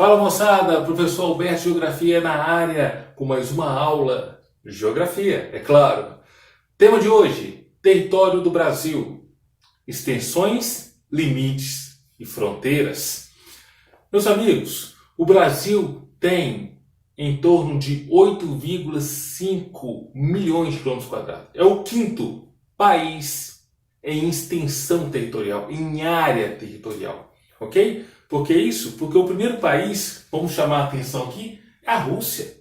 Fala moçada, professor Alberto Geografia na área, com mais uma aula de Geografia, é claro. Tema de hoje, território do Brasil, extensões, limites e fronteiras. Meus amigos, o Brasil tem em torno de 8,5 milhões de quilômetros quadrados. É o quinto país em extensão territorial, em área territorial, ok? Por que isso? Porque o primeiro país, vamos chamar a atenção aqui, é a Rússia.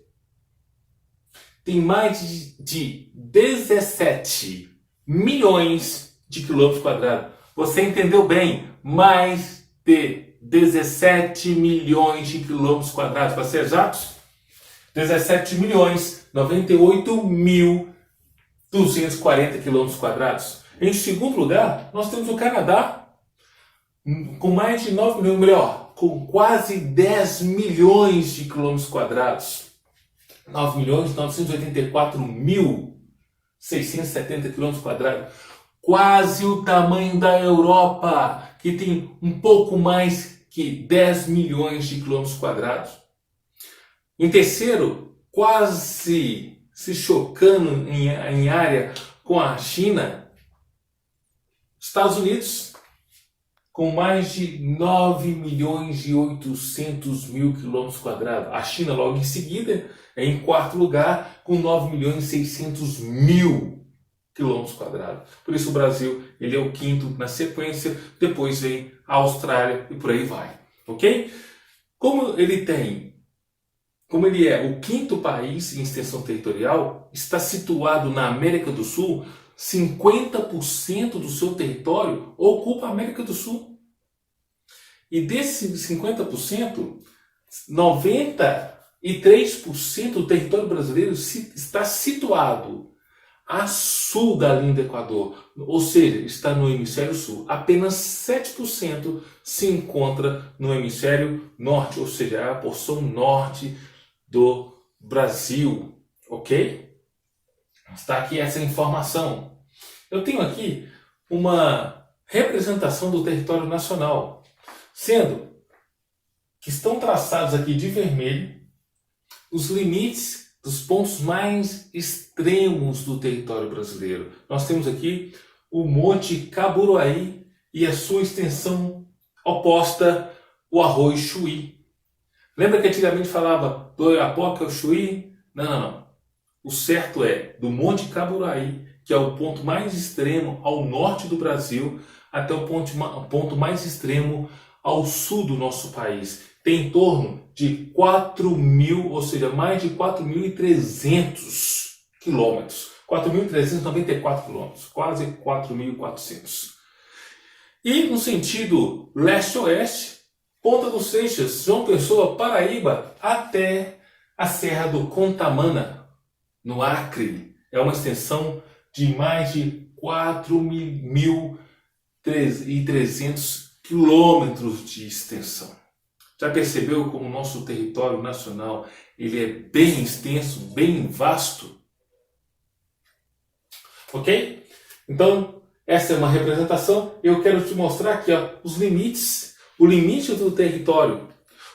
Tem mais de 17 milhões de quilômetros quadrados. Você entendeu bem? Mais de 17 milhões de quilômetros quadrados, para ser exatos. 17 milhões 98.240 quilômetros quadrados. Em segundo lugar, nós temos o Canadá, com mais de 9 milhões, melhor, com quase 10 milhões de quilômetros quadrados. 9.984.670 quilômetros quadrados. Quase o tamanho da Europa, que tem um pouco mais que 10 milhões de quilômetros quadrados. Em terceiro, quase se chocando em área com a China, Estados Unidos, com mais de 9.800.000 quilômetros quadrados. A China logo em seguida é em quarto lugar com 9.600.000 quilômetros quadrados. Por isso o Brasil ele é o quinto na sequência, depois vem a Austrália e por aí vai, ok? Como ele é o quinto país em extensão territorial, está situado na América do Sul, 50% do seu território ocupa a América do Sul. E desses 50%, 93% do território brasileiro está situado a sul da linha do Equador, ou seja, está no hemisfério sul. Apenas 7% se encontra no hemisfério norte, ou seja, é a porção norte do Brasil, ok? Está aqui essa informação. Eu tenho aqui uma representação do território nacional, sendo que estão traçados aqui de vermelho os limites dos pontos mais extremos do território brasileiro. Nós temos aqui o Monte Caburuaí e a sua extensão oposta, o Arroio Chuí. Lembra que antigamente falava do Oiapoque ao Chuí? Não. O certo é do Monte Caburuaí, que é o ponto mais extremo ao norte do Brasil, até o ponto mais extremo ao sul do nosso país. Tem em torno de 4.000, ou seja, mais de 4.300 quilômetros. 4.394 quilômetros, quase 4.400. E no sentido leste-oeste, Ponta dos Seixas, João Pessoa, Paraíba, até a Serra do Contamana, no Acre. É uma extensão de mais de 4.300 quilômetros de extensão. Já percebeu como o nosso território nacional ele é bem extenso, bem vasto? Ok? Então, essa é uma representação. Eu quero te mostrar aqui os limites. O limite do território.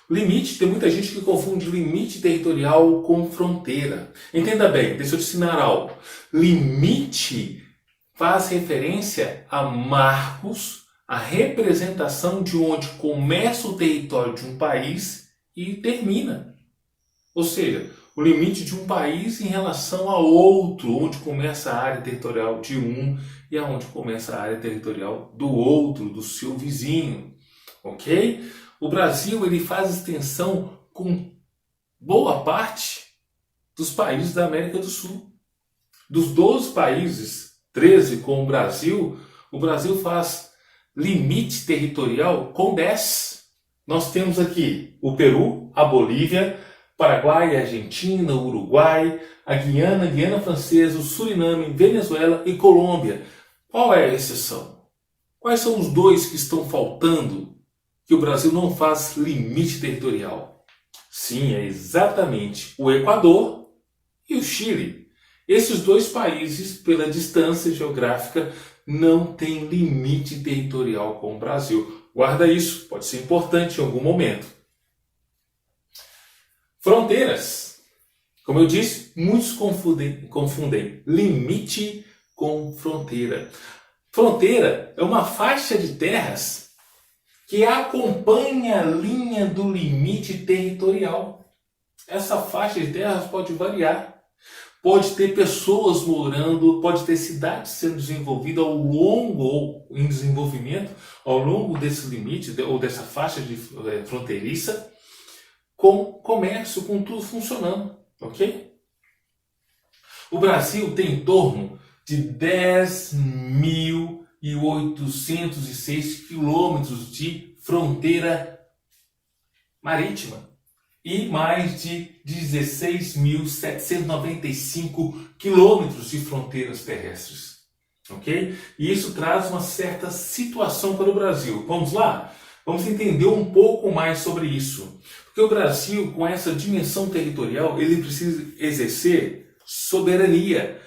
Limite, tem muita gente que confunde limite territorial com fronteira. Entenda bem, deixa eu te ensinar algo. Limite faz referência a marcos, a representação de onde começa o território de um país e termina. Ou seja, o limite de um país em relação a outro, onde começa a área territorial de um e aonde começa a área territorial do outro, do seu vizinho. Ok? O Brasil ele faz extensão com boa parte dos países da América do Sul. Dos 12 países, 13 com o Brasil faz limite territorial com 10. Nós temos aqui o Peru, a Bolívia, Paraguai, Argentina, Uruguai, a Guiana, Guiana Francesa, o Suriname, Venezuela e Colômbia. Qual é a exceção? Quais são os dois que estão faltando que o Brasil não faz limite territorial? Sim, é exatamente o Equador e o Chile. Esses dois países, pela distância geográfica, não têm limite territorial com o Brasil. Guarda isso, pode ser importante em algum momento. Fronteiras. Como eu disse, muitos confundem limite com fronteira. Fronteira é uma faixa de terras que acompanha a linha do limite territorial. Essa faixa de terras pode variar. Pode ter pessoas morando, pode ter cidades sendo desenvolvidas ao longo, ou em desenvolvimento, ao longo desse limite, ou dessa faixa de fronteiriça, com comércio, com tudo funcionando, ok? O Brasil tem em torno de 10.806 quilômetros de fronteira marítima e mais de 16.795 quilômetros de fronteiras terrestres, ok? E isso traz uma certa situação para o Brasil. Vamos lá? Vamos entender um pouco mais sobre isso. Porque o Brasil, com essa dimensão territorial, ele precisa exercer soberania.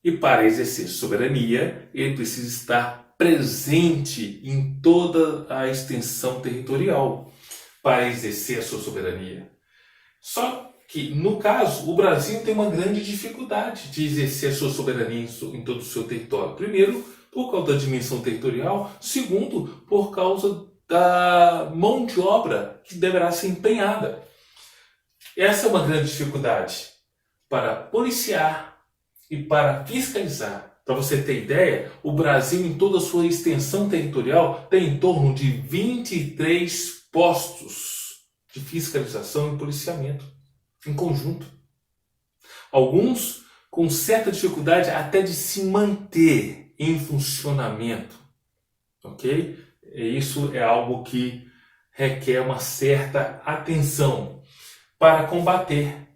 E para exercer soberania, ele precisa estar presente em toda a extensão territorial para exercer a sua soberania. Só que, no caso, o Brasil tem uma grande dificuldade de exercer a sua soberania em todo o seu território. Primeiro, por causa da dimensão territorial. Segundo, por causa da mão de obra que deverá ser empenhada. Essa é uma grande dificuldade para policiar e para fiscalizar. Para você ter ideia, o Brasil, em toda a sua extensão territorial, tem em torno de 23 postos de fiscalização e policiamento em conjunto. Alguns com certa dificuldade até de se manter em funcionamento, ok? E isso é algo que requer uma certa atenção para combater,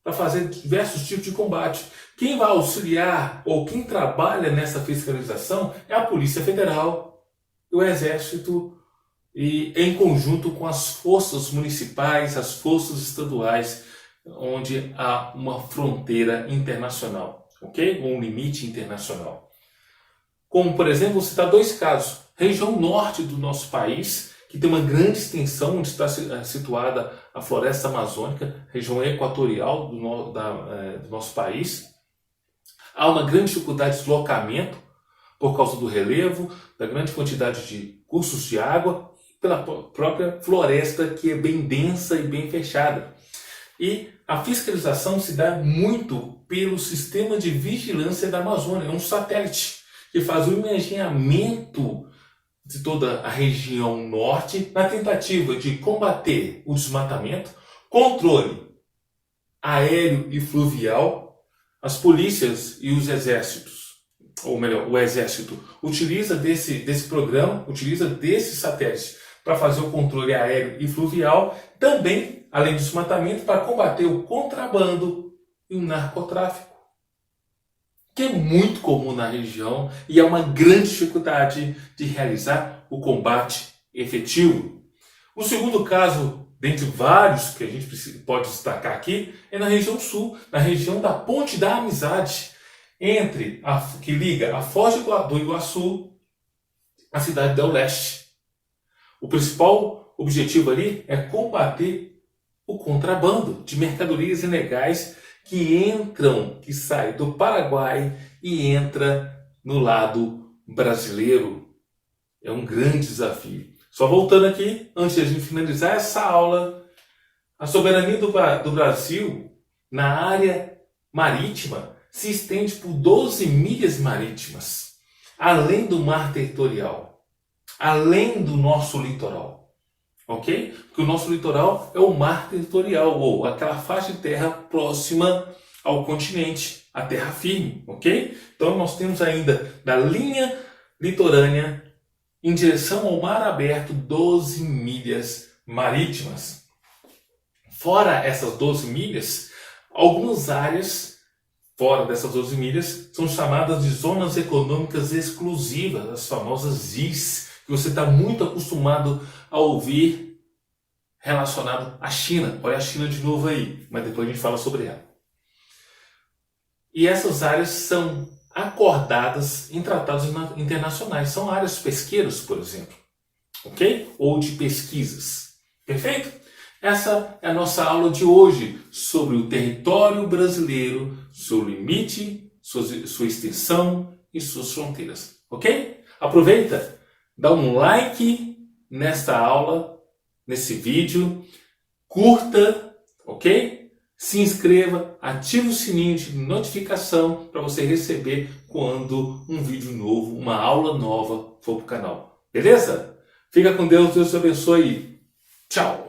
para fazer diversos tipos de combate. Quem vai auxiliar ou quem trabalha nessa fiscalização é a Polícia Federal, o Exército, e em conjunto com as forças municipais, as forças estaduais, onde há uma fronteira internacional, ok? Um limite internacional. Como, por exemplo, vou citar dois casos. Região norte do nosso país, que tem uma grande extensão, onde está situada a floresta amazônica, região equatorial do nosso país. Há uma grande dificuldade de deslocamento por causa do relevo, da grande quantidade de cursos de água, pela própria floresta, que é bem densa e bem fechada. E a fiscalização se dá muito pelo sistema de vigilância da Amazônia. É um satélite que faz o imaginamento de toda a região norte na tentativa de combater o desmatamento, controle aéreo e fluvial. As polícias e os exércitos, ou melhor, o exército, utiliza desse programa, utiliza desse satélite para fazer o controle aéreo e fluvial, também, além do desmatamento, para combater o contrabando e o narcotráfico, que é muito comum na região e é uma grande dificuldade de realizar o combate efetivo. O segundo caso, dentre vários que a gente pode destacar aqui, é na região sul, na região da Ponte da Amizade, que liga a Foz do Iguaçu à cidade do Leste. O principal objetivo ali é combater o contrabando de mercadorias ilegais que sai do Paraguai e entra no lado brasileiro. É um grande desafio. Só voltando aqui, antes de a gente finalizar essa aula, a soberania do Brasil na área marítima se estende por 12 milhas marítimas, além do mar territorial, além do nosso litoral, ok? Porque o nosso litoral é o mar territorial, ou aquela faixa de terra próxima ao continente, a terra firme, ok? Então nós temos ainda da linha litorânea em direção ao mar aberto 12 milhas marítimas. Fora essas 12 milhas, algumas áreas fora dessas 12 milhas são chamadas de zonas econômicas exclusivas, as famosas ZEEs, que você está muito acostumado a ouvir relacionado à China. Olha a China de novo aí, mas depois a gente fala sobre ela. E essas áreas são acordadas em tratados internacionais. São áreas pesqueiras, por exemplo, ok? Ou de pesquisas. Perfeito? Essa é a nossa aula de hoje sobre o território brasileiro, seu limite, sua extensão e suas fronteiras, ok? Aproveita, dá um like nesta aula, nesse vídeo, curta, ok? Se inscreva, ative o sininho de notificação para você receber quando um vídeo novo, uma aula nova for para o canal. Beleza? Fica com Deus, Deus te abençoe. Tchau!